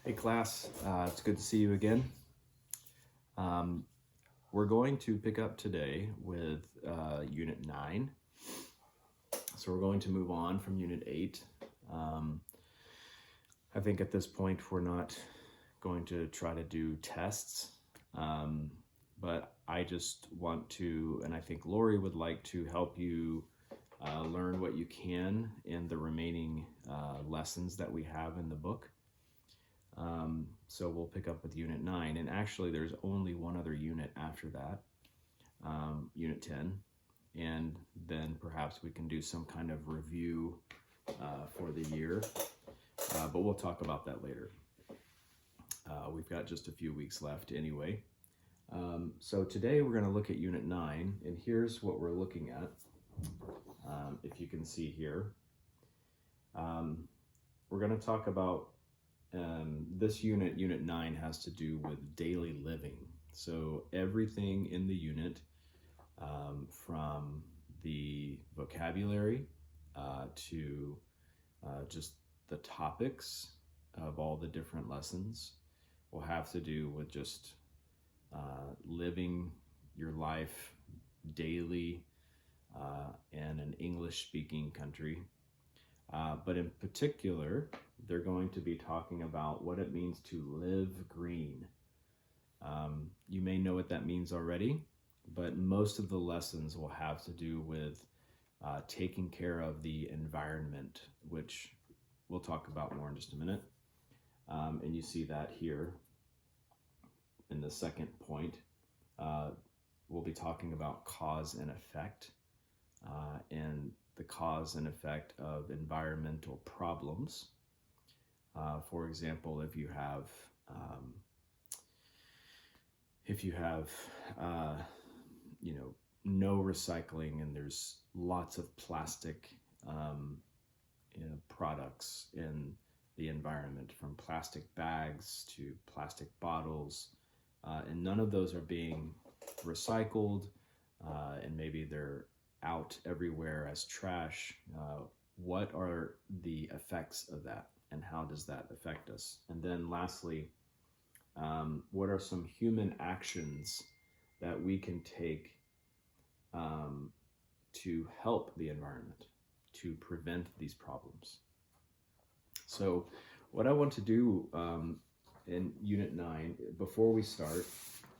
Hey class, it's good to see you again. Um, we're going to pick up today with Unit 9. So we're going to move on from Unit 8. I think at this point we're not going to try to do tests, but I just want to, and I think Lori would like to help you learn what you can in the remaining lessons that we have in the book. So we'll pick up with Unit 9, and actually there's only one other unit after that, Unit 10, and then perhaps we can do some kind of review for the year, but we'll talk about that later. We've got just a few weeks left anyway. So today we're going to look at Unit 9, and here's what we're looking at, if you can see here. We're going to talk about this unit, Unit 9, has to do with daily living. So everything in the unit, from the vocabulary to just the topics of all the different lessons, will have to do with just living your life daily in an English-speaking country. But in particular, they're going to be talking about what it means to live green. You may know what that means already, but most of the lessons will have to do with taking care of the environment, which we'll talk about more in just a minute. And you see that here in the second point. We'll be talking about cause and effect, and the cause and effect of environmental problems. For example, if you have no recycling, and there's lots of plastic products in the environment, from plastic bags to plastic bottles, and none of those are being recycled, and maybe they're out everywhere as trash. What are the effects of that, and how does that affect us? And then lastly, what are some human actions that we can take to help the environment, to prevent these problems? So what I want to do in Unit 9, before we start,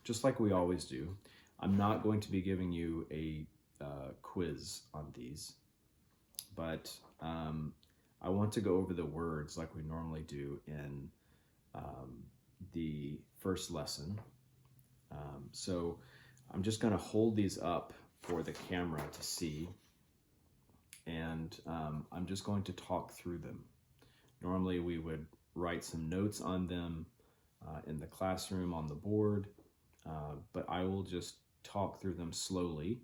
just like we always do, I'm not going to be giving you a quiz on these, but I want to go over the words like we normally do in the first lesson. So I'm just going to hold these up for the camera to see, and I'm just going to talk through them. Normally we would write some notes on them in the classroom on the board, but I will just talk through them slowly,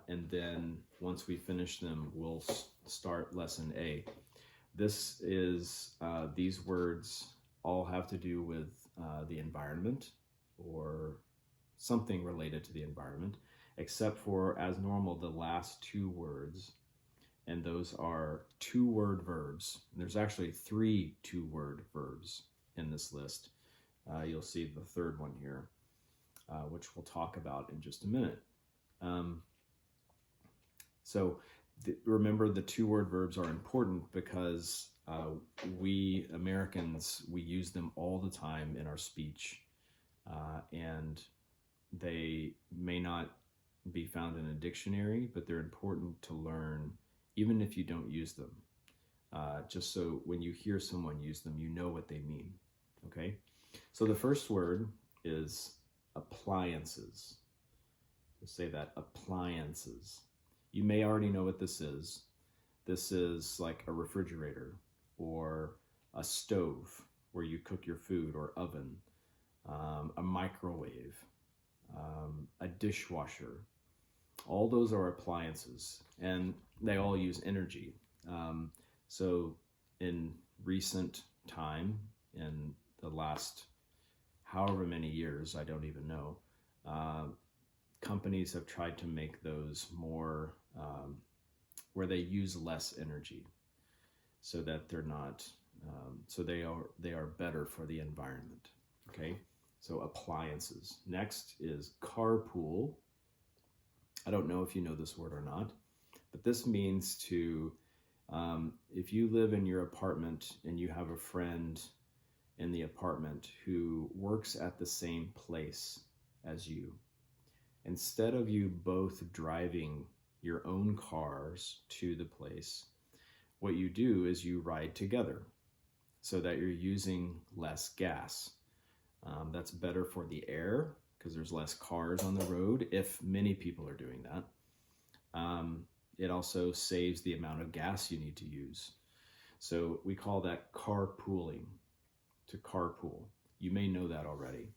and then once we finish them, we'll start Lesson A. This is, these words all have to do with the environment, or something related to the environment, except for, as normal, the last two words, and those are two-word verbs. There's actually 3 two-word verbs in this list. You'll see the third one here, which we'll talk about in just a minute. Remember, the two-word verbs are important because we Americans, we use them all the time in our speech, and they may not be found in a dictionary, but they're important to learn even if you don't use them, just so when you hear someone use them, you know what they mean. Okay, so the first word is appliances. Let's say that, appliances. You may already know what this is. This is like a refrigerator, or a stove where you cook your food, or oven, a microwave, a dishwasher. All those are appliances, and they all use energy. So in recent time, in the last however many years, I don't even know, companies have tried to make those more where they use less energy, so that they're not So they are better for the environment. Okay, so appliances. Next is carpool. I don't know if you know this word or not, but this means to, if you live in your apartment and you have a friend in the apartment who works at the same place as you, instead of you both driving your own cars to the place, what you do is you ride together so that you're using less gas. That's better for the air because there's less cars on the road if many people are doing that. It also saves the amount of gas you need to use. So we call that carpooling, to carpool. You may know that already.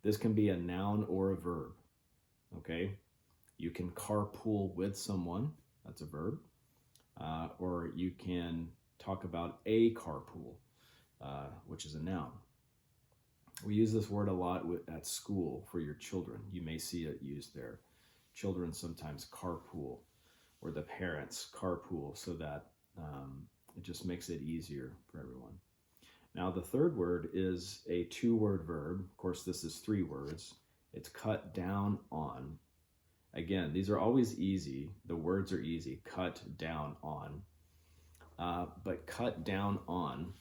This can be a noun or a verb, okay? You can carpool with someone, that's a verb, or you can talk about a carpool, which is a noun. We use this word a lot at school for your children. You may see it used there. Children sometimes carpool, or the parents carpool, so that it just makes it easier for everyone. Now the third word is a two-word verb. Of course, this is 3 words. It's cut down on. Again, these are always easy. The words are easy. Cut down on. But cut down on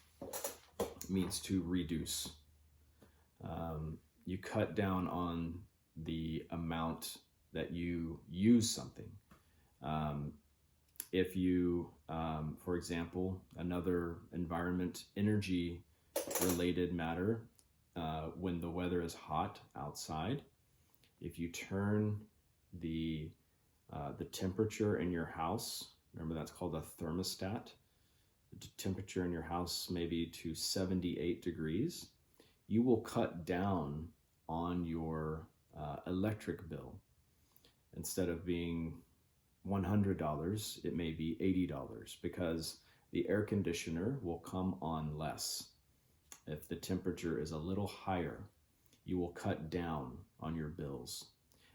means to reduce. You cut down on the amount that you use something. If you, for example, another environment, energy related matter, when the weather is hot outside, if you turn the temperature in your house, remember that's called a thermostat, the temperature in your house maybe to 78 degrees, you will cut down on your electric bill. Instead of being $100, it may be $80 because the air conditioner will come on less. If the temperature is a little higher, you will cut down on your bills.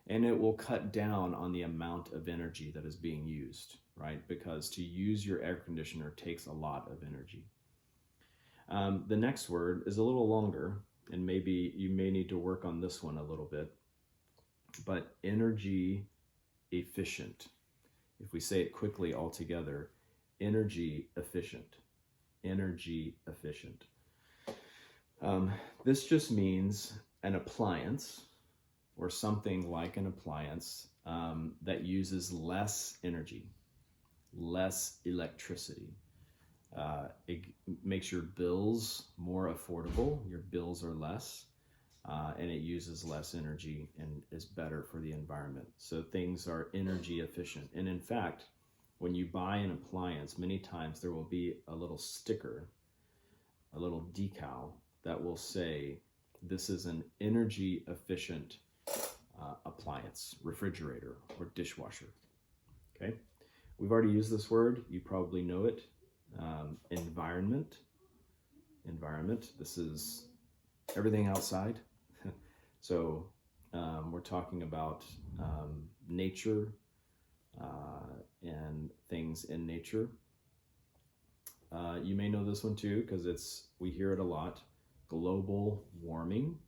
And it will cut down on the amount of energy that is being used, right? Because to use your air conditioner takes a lot of energy. The next word is a little longer, and maybe you may need to work on this one a little bit, but energy efficient. If we say it quickly all together, energy efficient. Energy efficient. This just means an appliance or something like an appliance that uses less energy, less electricity. It makes your bills more affordable. Your bills are less, and it uses less energy and is better for the environment. So things are energy efficient. And in fact, when you buy an appliance, many times there will be a little sticker, a little decal that will say, this is an energy efficient appliance, refrigerator or dishwasher. Okay, we've already used this word. You probably know it. Environment. This is everything outside. So we're talking about nature and things in nature. You may know this one too because we hear it a lot. Global warming.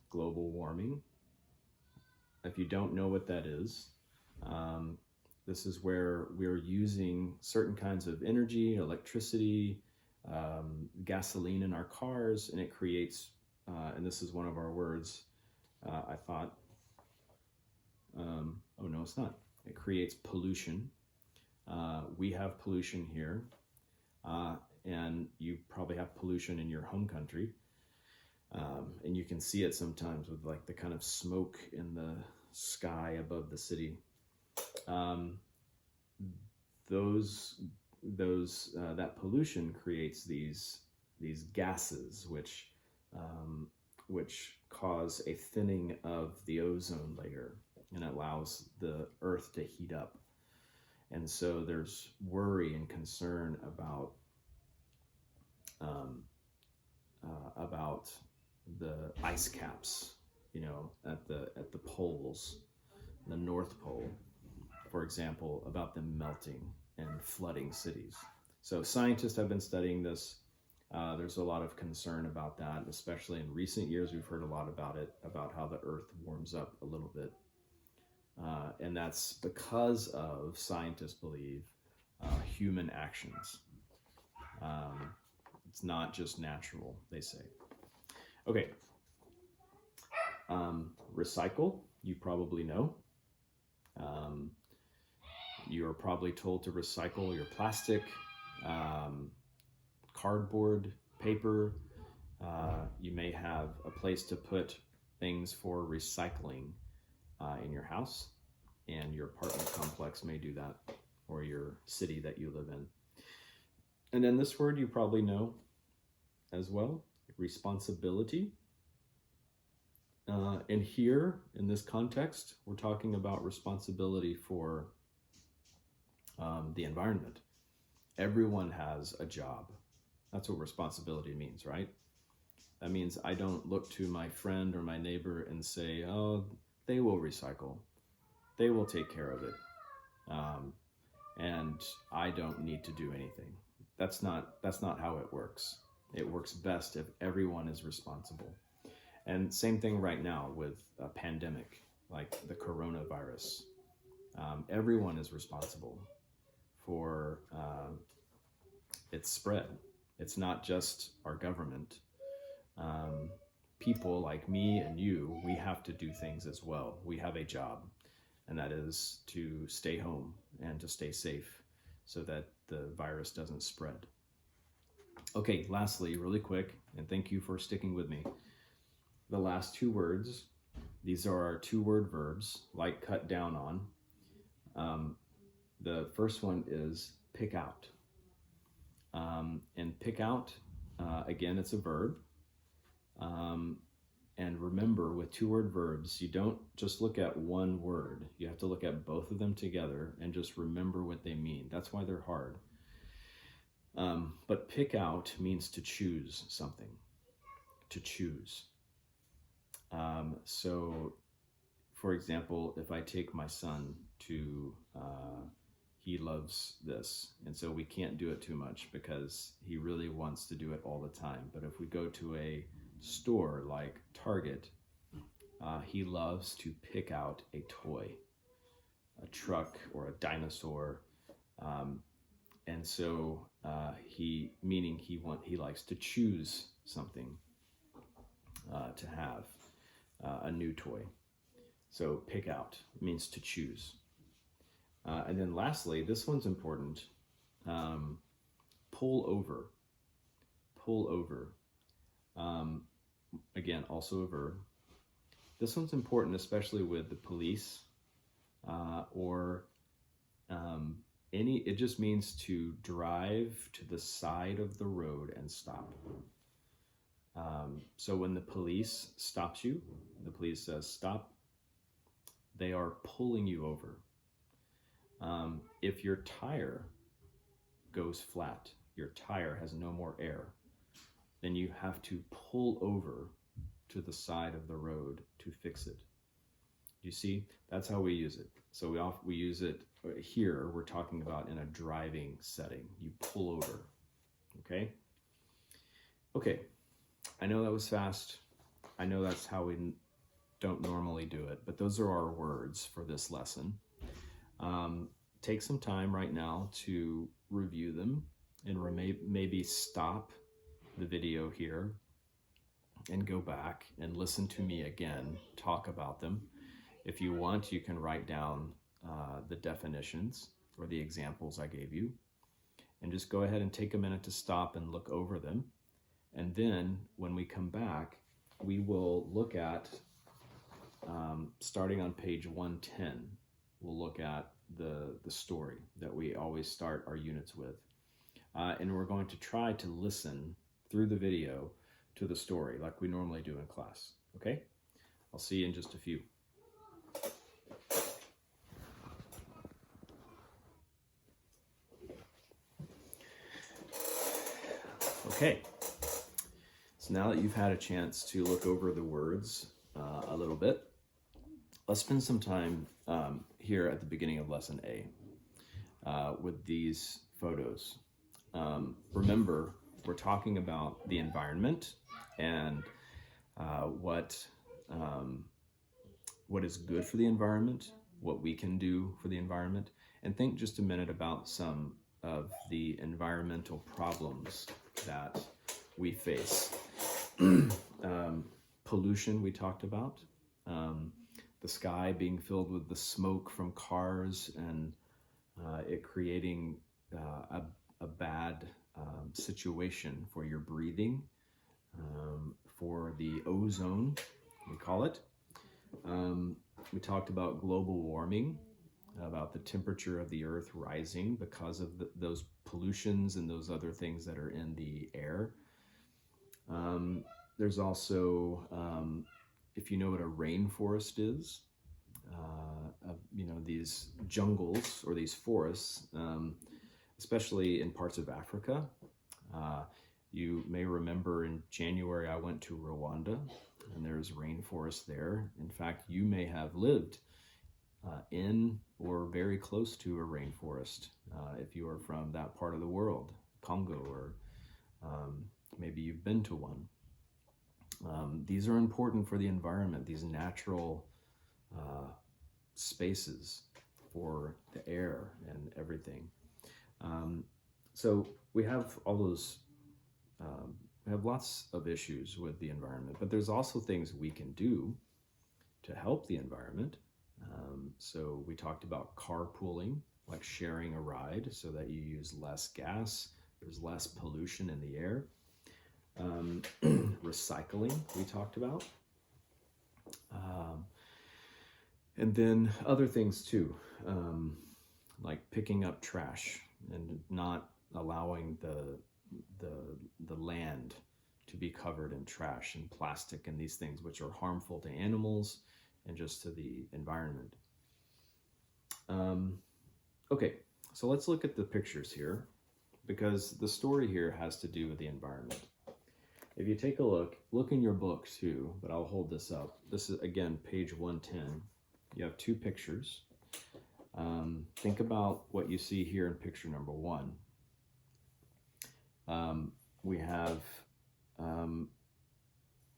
Global warming. If you don't know what that is, this is where we're using certain kinds of energy, electricity, gasoline in our cars, and it creates, and this is one of our words, I thought, oh no, it's not. It creates pollution. We have pollution here, and you probably have pollution in your home country. And you can see it sometimes with like the kind of smoke in the sky above the city. That pollution creates these gases which cause a thinning of the ozone layer and allows the earth to heat up. And so there's worry and concern about the ice caps, at the poles, the North Pole, for example, about them melting and flooding cities. So scientists have been studying this There's a lot of concern about that, especially in recent years. We've heard a lot about it, about how the earth warms up a little bit. And that's because of, scientists believe, human actions. It's not just natural, they say. Okay. Recycle, you probably know. You're probably told to recycle your plastic, cardboard, paper. You may have a place to put things for recycling in your house, and your apartment complex may do that, or your city that you live in. And then this word you probably know as well, responsibility. And here, in this context, we're talking about responsibility for the environment. Everyone has a job. That's what responsibility means, right? That means I don't look to my friend or my neighbor and say, oh, they will recycle. They will take care of it. And I don't need to do anything. That's not how it works. It works best if everyone is responsible. And same thing right now with a pandemic, like the coronavirus. Everyone is responsible for its spread. It's not just our government. People like me and you, we have to do things as well. We have a job, and that is to stay home and to stay safe so that the virus doesn't spread. Okay, lastly, really quick, and thank you for sticking with me. The last two words, these are our two-word verbs, like cut down on. The first one is pick out. And pick out, again, it's a verb. And remember, with two-word verbs, you don't just look at one word. You have to look at both of them together and just remember what they mean. That's why they're hard. But pick out means to choose something, to choose. So, for example, if I take my son to, he loves this, and so we can't do it too much because he really wants to do it all the time. But if we go to a store like Target, he loves to pick out a toy, a truck or a dinosaur, and so he likes to choose something to have, a new toy. So pick out means to choose. And then lastly, this one's important. Pull over. Pull over. Again, also a verb. This one's important, especially with the police, it just means to drive to the side of the road and stop. So when the police stops you, the police says stop, they are pulling you over. If your tire goes flat, your tire has no more air, then you have to pull over to the side of the road to fix it. You see, that's how we use it. So we use it here, we're talking about in a driving setting. You pull over, okay? Okay, I know that was fast. I know that's how we don't normally do it, but those are our words for this lesson. Take some time right now to review them and maybe stop the video here and go back and listen to me again talk about them. If you want, you can write down the definitions or the examples I gave you, and just go ahead and take a minute to stop and look over them. And then when we come back, we will look at, starting on page 110, we'll look at the story that we always start our units with. And we're going to try to listen through the video to the story like we normally do in class, okay? I'll see you in just a few. Okay, so now that you've had a chance to look over the words a little bit, let's spend some time here at the beginning of lesson A with these photos. Remember, we're talking about the environment and what is good for the environment, what we can do for the environment, and think just a minute about some of the environmental problems that we face. Pollution, we talked about. The sky being filled with the smoke from cars and it creating a bad situation for your breathing, for the ozone, we call it. We talked about global warming, about the temperature of the earth rising because of those pollutions and those other things that are in the air. There's also, if you know what a rainforest is, these jungles or these forests, especially in parts of Africa. You may remember in January I went to Rwanda, and there's rainforest there. In fact, you may have lived in or very close to a rainforest if you are from that part of the world, Congo, or maybe you've been to one. These are important for the environment, these natural spaces for the air and everything. So we have all those, we have lots of issues with the environment, but there's also things we can do to help the environment. So we talked about carpooling, like sharing a ride so that you use less gas, there's less pollution in the air. Recycling, we talked about. And then other things too, like picking up trash and not allowing the land to be covered in trash and plastic and these things which are harmful to animals and just to the environment. Okay, so let's look at the pictures here, because the story here has to do with the environment. If you take a look in your book too, but I'll hold this up. This is, again, page 110. You have two pictures. Think about what you see here in picture number 1. We have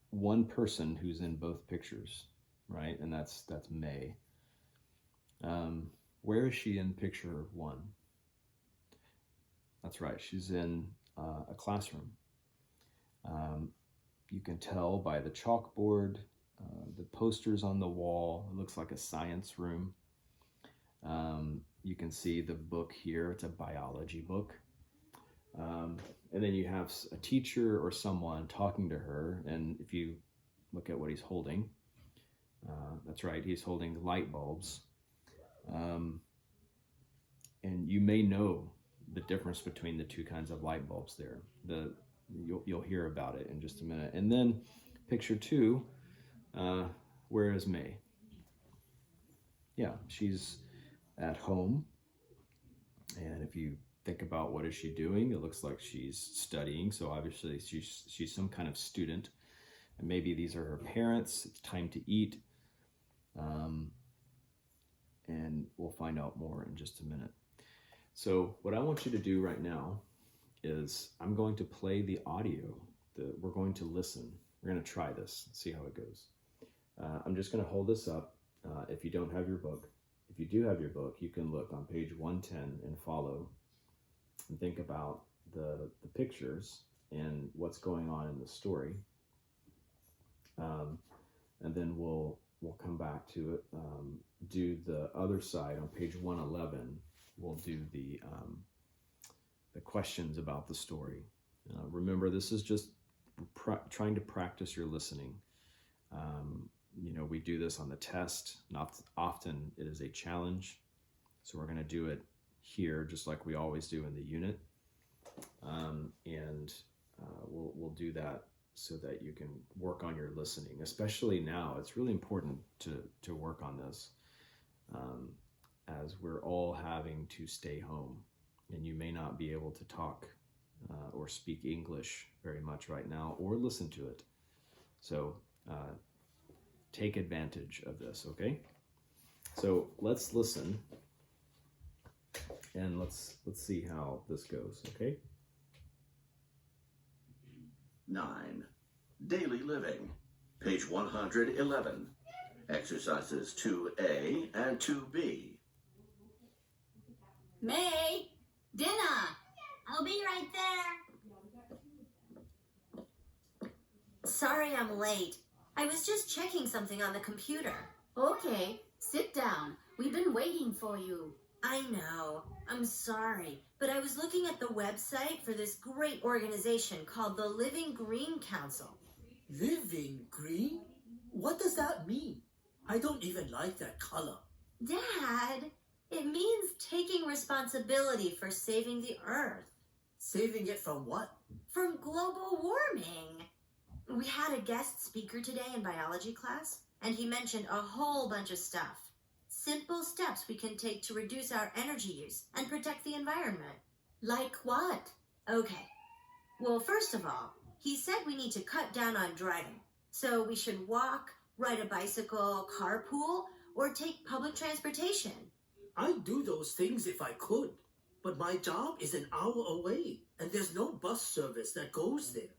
one person who's in both pictures, right? And that's May. Where is she in picture 1? That's right, she's in a classroom. You can tell by the chalkboard, the posters on the wall. It looks like a science room. You can see the book here. It's a biology book. And then you have a teacher or someone talking to her. And if you look at what he's holding, that's right, he's holding light bulbs. And you may know the difference between the two kinds of light bulbs there. You'll hear about it in just a minute. And then picture 2, where is May? Yeah, she's at home. And if you think about what is she doing, it looks like she's studying. So obviously she's some kind of student. And maybe these are her parents. It's time to eat. And we'll find out more in just a minute. So what I want you to do right now is I'm going to play the audio. We're going to listen. We're going to try this, see how it goes. I'm just going to hold this up. If you don't have your book, if you do have your book, you can look on page 110 and follow and think about the pictures and what's going on in the story. And then we'll come back to it. Do the other side on page 111. We'll do the questions about the story. Remember, this is just trying to practice your listening. We do this on the test. Not often it is a challenge. So we're going to do it here just like we always do in the unit. We'll do that so that you can work on your listening. Especially now, it's really important to work on this as we're all having to stay home. And you may not be able to talk or speak English very much right now or listen to it. So take advantage of this, okay? So let's listen and let's see how this goes, okay? 9. Daily Living, page 111. Exercises 2A and 2B. May, dinner. I'll be right there. Sorry I'm late. I was just checking something on the computer. Okay, sit down. We've been waiting for you. I know. I'm sorry. But I was looking at the website for this great organization called the Living Green Council. Living green? What does that mean? I don't even like that color. Dad, it means taking responsibility for saving the Earth. Saving it from what? From global warming. We had a guest speaker today in biology class, and he mentioned a whole bunch of stuff. Simple steps we can take to reduce our energy use and protect the environment. Like what? Okay. Well, first of all, he said we need to cut down on driving. So we should walk, ride a bicycle, carpool, or take public transportation. I'd do those things if I could, but my job is an hour away, and there's no bus service that goes there,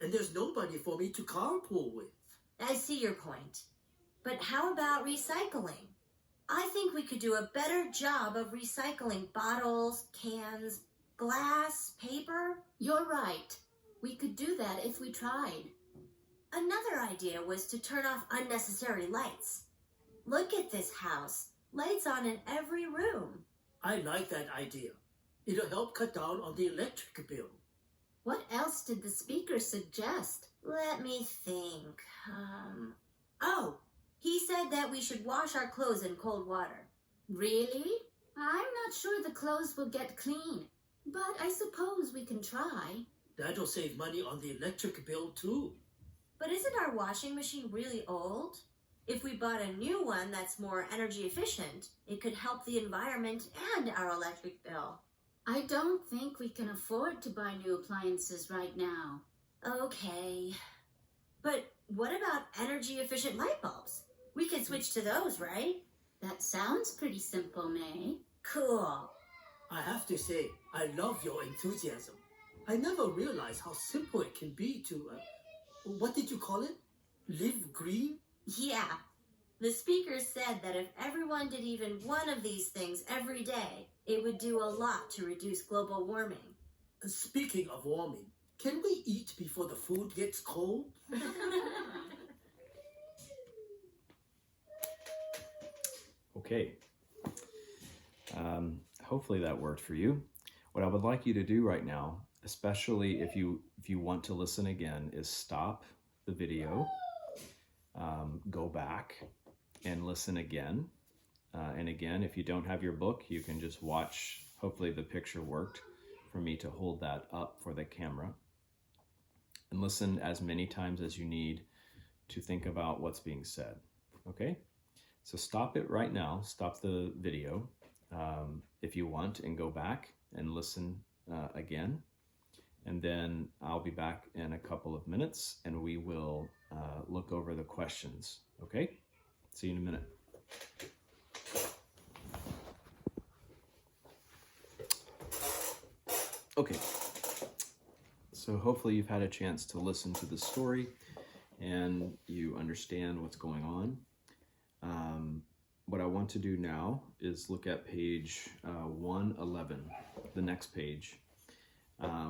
and there's nobody for me to carpool with. I see your point. But how about recycling? I think we could do a better job of recycling bottles, cans, glass, paper. You're right. We could do that if we tried. Another idea was to turn off unnecessary lights. Look at this house. Lights on in every room. I like that idea. It'll help cut down on the electric bill. What else did the speaker suggest? Let me think. Oh, he said that we should wash our clothes in cold water. Really? I'm not sure the clothes will get clean, but I suppose we can try. That'll save money on the electric bill too. But isn't our washing machine really old? If we bought a new one that's more energy efficient, it could help the environment and our electric bill. I don't think we can afford to buy new appliances right now. Okay. But what about energy efficient light bulbs? We could switch to those, right? That sounds pretty simple, May. Cool. I have to say, I love your enthusiasm. I never realized how simple it can be to, what did you call it? Live green? Yeah. The speaker said that if everyone did even one of these things every day, it would do a lot to reduce global warming. Speaking of warming, can we eat before the food gets cold? Okay. Hopefully that worked for you. What I would like you to do right now, especially if you want to listen again, is stop the video, go back and listen again. And again, if you don't have your book, you can just watch. Hopefully the picture worked for me to hold that up for the camera. And listen as many times as you need to think about what's being said. Okay? So stop it right now. Stop the video if you want, and go back and listen again. And then I'll be back in a couple of minutes and we will look over the questions. Okay? See you in a minute. Okay. So hopefully you've had a chance to listen to the story and you understand what's going on. What I want to do now is look at page 111, the next page.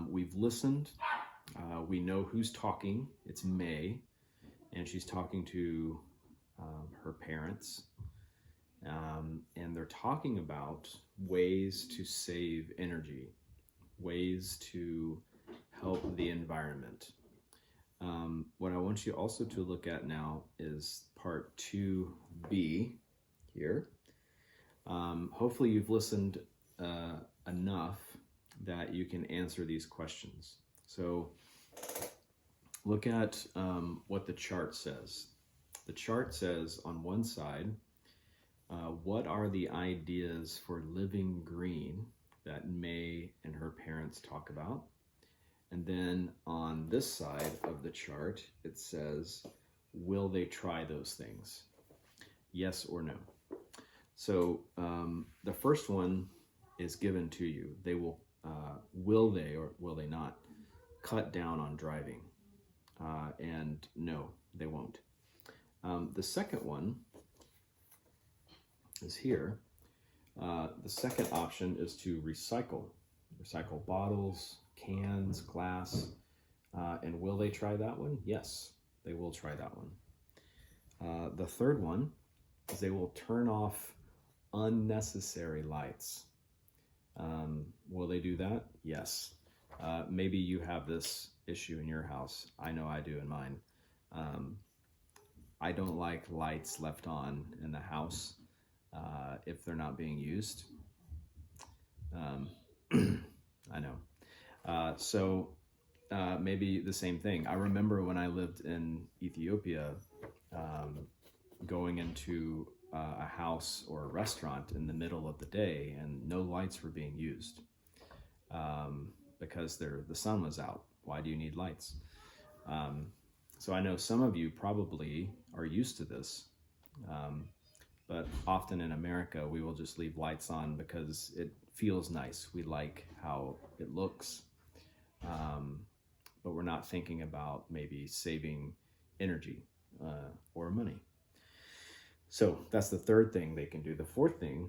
We've listened. We know who's talking. It's May, and she's talking to her parents. And they're talking about ways to save energy, ways to help the environment. What I want you also to look at now is part 2B here. Hopefully you've listened enough that you can answer these questions. So look at what the chart says. The chart says on one side, what are the ideas for living green that May and her parents talk about? And then on this side of the chart, it says, will they try those things? Yes or no? So the first one is given to you. They will they or will they not cut down on driving? And no, they won't. The second one is here. The second option is to recycle bottles, cans, glass. And will they try that one? Yes, they will try that one. The third one is they will turn off unnecessary lights. Will they do that? Yes. Maybe you have this issue in your house. I know I do in mine. I don't like lights left on in the house if they're not being used. I know. So maybe the same thing. I remember when I lived in Ethiopia, going into a house or a restaurant in the middle of the day and no lights were being used because the sun was out. Why do you need lights? So I know some of you probably are used to this, but often in America we will just leave lights on because it feels nice. We like how it looks, but we're not thinking about maybe saving energy or money. So that's the third thing they can do. The fourth thing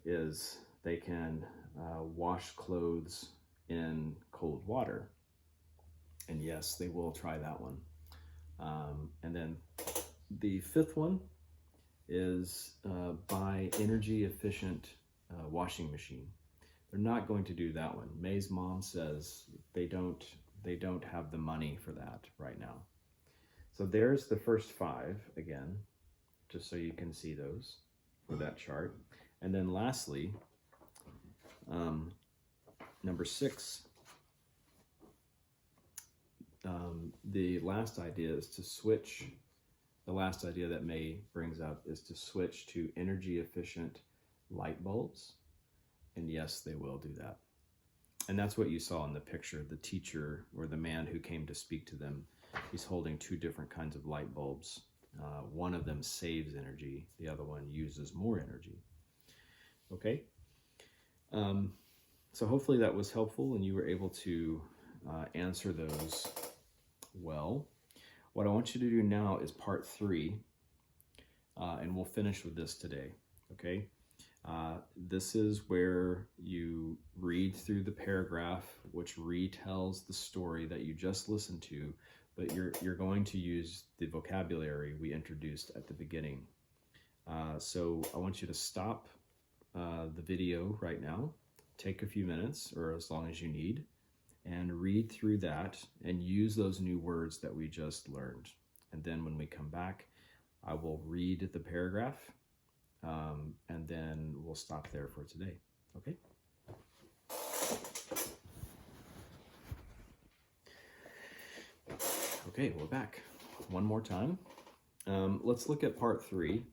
is they can wash clothes in cold water. And yes, they will try that one. And then the fifth one is buy energy efficient washing machine. They're not going to do that one. May's mom says they don't have the money for that right now. So there's the first 5 again, just so you can see those for that chart. And then lastly, number 6, the last idea is to switch. The last idea that May brings up is to switch to energy efficient light bulbs. And yes, they will do that. And that's what you saw in the picture. The teacher or the man who came to speak to them, he's holding 2 different kinds of light bulbs. One of them saves energy. The other one uses more energy. Okay. So hopefully that was helpful and you were able to answer those well. What I want you to do now is part 3, and we'll finish with this today. Okay. This is where you read through the paragraph, which retells the story that you just listened to, but you're going to use the vocabulary we introduced at the beginning. So I want you to stop the video right now, take a few minutes or as long as you need, and read through that and use those new words that we just learned. And then when we come back, I will read the paragraph, and then we'll stop there for today. Okay? Okay, we're back. One more time. Let's look at part 3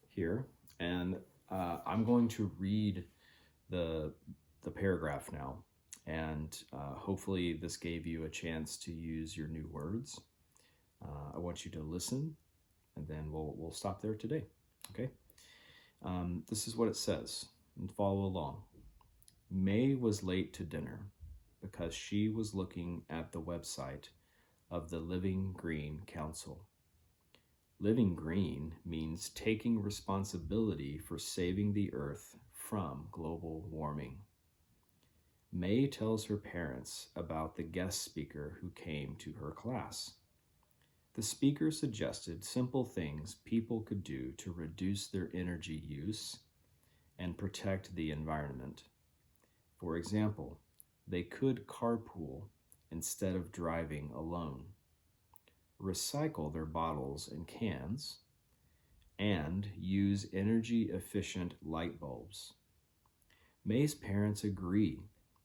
here, and I'm going to read the paragraph now, and hopefully this gave you a chance to use your new words. I want you to listen, and then we'll stop there today. Okay? This is what it says, and follow along. May was late to dinner because she was looking at the website of the Living Green Council. Living Green means taking responsibility for saving the earth from global warming. May tells her parents about the guest speaker who came to her class. The speaker suggested simple things people could do to reduce their energy use and protect the environment. For example, they could carpool instead of driving alone, recycle their bottles and cans, and use energy-efficient light bulbs. May's parents agree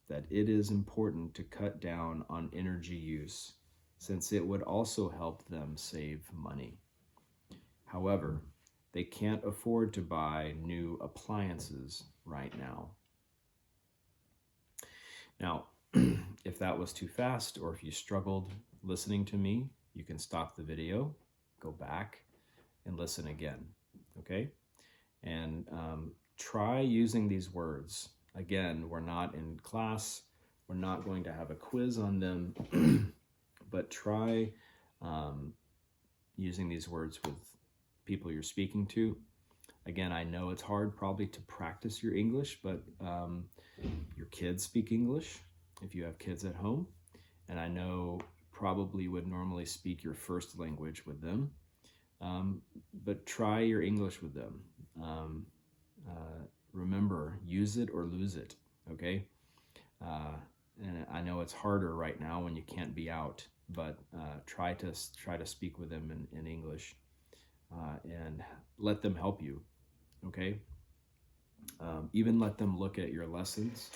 that it is important to cut down on energy use since it would also help them save money. However, they can't afford to buy new appliances right now. Now, if that was too fast or if you struggled listening to me, you can stop the video, go back, and listen again, okay? And try using these words. Again, we're not in class. We're not going to have a quiz on them, but try using these words with people you're speaking to. Again, I know it's hard probably to practice your English, but your kids speak English if you have kids at home. And I know probably would normally speak your first language with them. But try your English with them. Remember, use it or lose it, okay? And I know it's harder right now when you can't be out, but try to speak with them in English and let them help you, okay? Even let them look at your lessons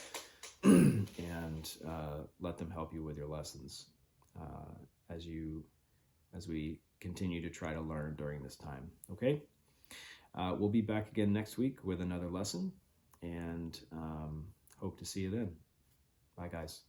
and let them help you with your lessons as we continue to try to learn during this time, okay? We'll be back again next week with another lesson, and hope to see you then. Bye, guys.